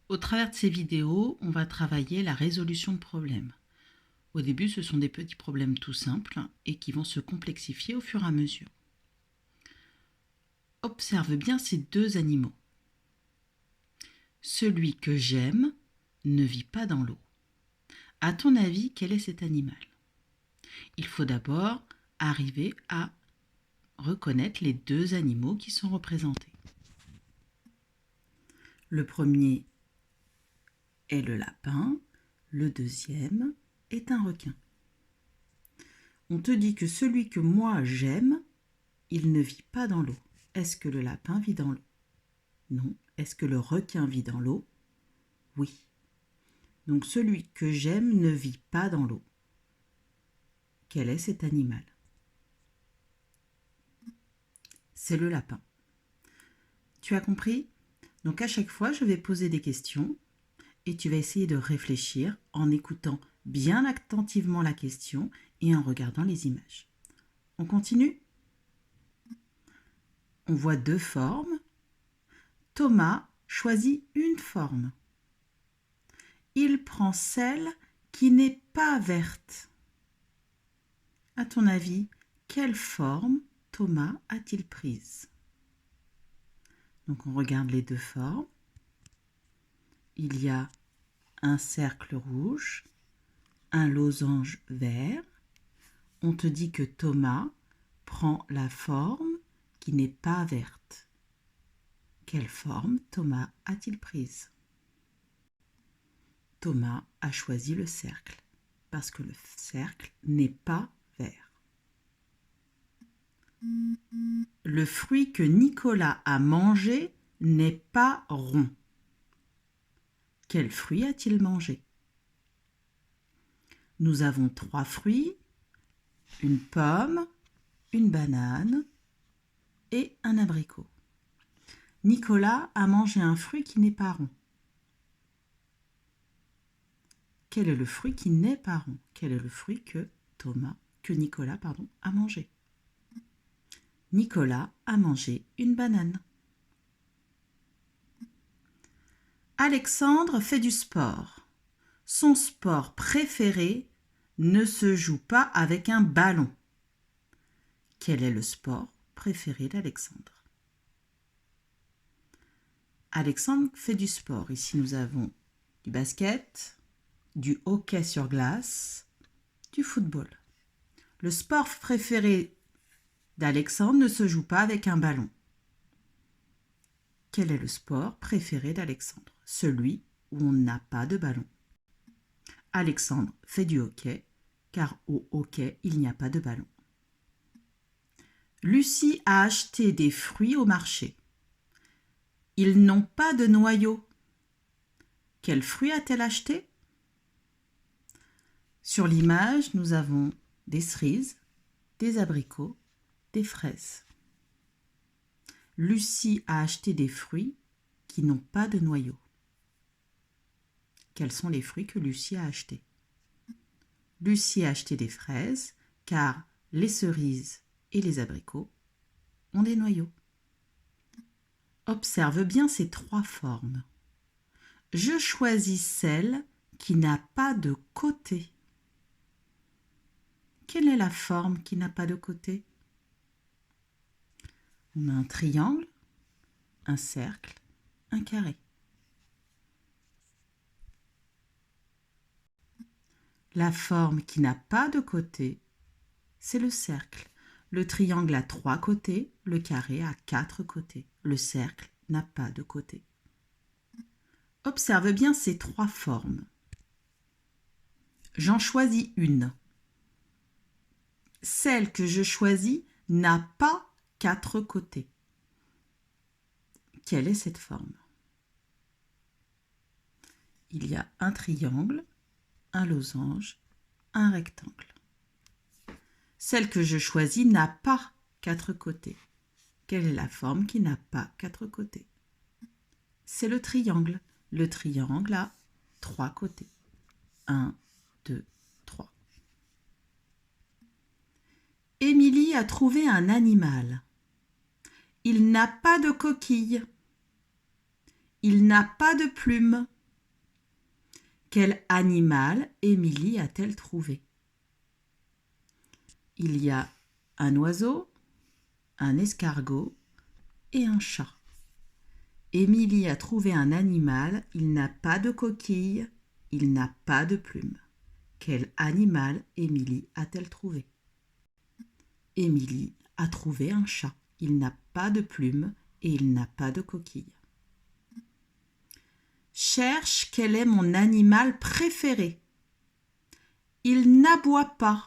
Au travers de ces vidéos, on va travailler la résolution de problèmes. Au début, ce sont des petits problèmes tout simples et qui vont se complexifier au fur et à mesure. Observe bien ces deux animaux. Celui que j'aime ne vit pas dans l'eau. À ton avis, quel est cet animal? Il faut d'abord arriver à reconnaître les deux animaux qui sont représentés. Le premier est le lapin, le deuxième est un requin. On te dit que celui que moi j'aime, il ne vit pas dans l'eau. Est-ce que le lapin vit dans l'eau? Non. Est-ce que le requin vit dans l'eau? Oui. Donc celui que j'aime ne vit pas dans l'eau. Quel est cet animal? C'est le lapin. Tu as compris? Donc à chaque fois, je vais poser des questions et tu vas essayer de réfléchir en écoutant bien attentivement la question et en regardant les images. On continue? On voit deux formes. Thomas choisit une forme. Il prend celle qui n'est pas verte. À ton avis, quelle forme Thomas a-t-il prise? Donc on regarde les deux formes. Il y a un cercle rouge, un losange vert. On te dit que Thomas prend la forme qui n'est pas verte. Quelle forme Thomas a-t-il prise? Thomas a choisi le cercle parce que le cercle n'est pas vert. Le fruit que Nicolas a mangé n'est pas rond. Quel fruit a-t-il mangé? Nous avons trois fruits, une pomme, une banane et un abricot. Nicolas a mangé un fruit qui n'est pas rond. Quel est le fruit qui n'est pas rond? Quel est le fruit que Nicolas a mangé? Nicolas a mangé une banane. Alexandre fait du sport. Son sport préféré ne se joue pas avec un ballon. Quel est le sport préféré d'Alexandre? Alexandre fait du sport. Ici, nous avons du basket, du hockey sur glace, du football. Le sport préféré d'Alexandre ne se joue pas avec un ballon. Quel est le sport préféré d'Alexandre? Celui où on n'a pas de ballon. Alexandre fait du hockey, car au hockey, il n'y a pas de ballon. Lucie a acheté des fruits au marché. Ils n'ont pas de noyau. Quel fruit a-t-elle acheté? Sur l'image, nous avons des cerises, des abricots, des fraises. Lucie a acheté des fruits qui n'ont pas de noyau. Quels sont les fruits que Lucie a achetés? Lucie a acheté des fraises car les cerises et les abricots ont des noyaux. Observe bien ces trois formes. Je choisis celle qui n'a pas de côté. Quelle est la forme qui n'a pas de côté? On a un triangle, un cercle, un carré. La forme qui n'a pas de côté, c'est le cercle. Le triangle a 3 côtés, le carré a 4 côtés. Le cercle n'a pas de côté. Observe bien ces trois formes. J'en choisis une. Celle que je choisis n'a pas 4 côtés. Quelle est cette forme? Il y a un triangle, un losange, un rectangle. Celle que je choisis n'a pas 4 côtés. Quelle est la forme qui n'a pas 4 côtés? C'est le triangle. Le triangle a 3 côtés. 1, 2, 3. Émilie a trouvé un animal. Il n'a pas de coquille. Il n'a pas de plumes. Quel animal Émilie a-t-elle trouvé? Il y a un oiseau, un escargot et un chat. Émilie a trouvé un animal, il n'a pas de coquille, il n'a pas de plume. Quel animal Émilie a-t-elle trouvé? Émilie a trouvé un chat, il n'a pas de plume et il n'a pas de coquille. Cherche quel est mon animal préféré. Il n'aboie pas.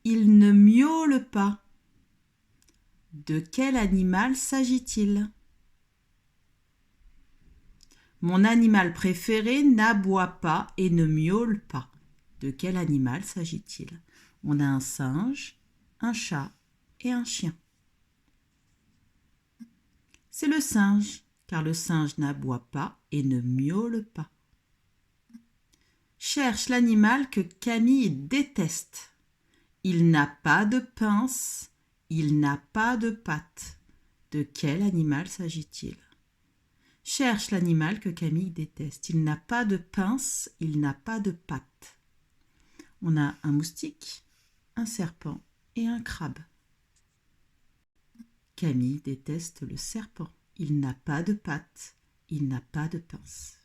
Il ne miaule pas. De quel animal s'agit-il? Mon animal préféré n'aboie pas et ne miaule pas. De quel animal s'agit-il? On a un singe, un chat et un chien. C'est le singe, car le singe n'aboie pas et ne miaule pas. Cherche l'animal que Camille déteste. Il n'a pas de pince, il n'a pas de pattes. De quel animal s'agit-il? Cherche l'animal que Camille déteste. Il n'a pas de pince, il n'a pas de pattes. On a un moustique, un serpent et un crabe. Camille déteste le serpent. Il n'a pas de pattes, il n'a pas de pince.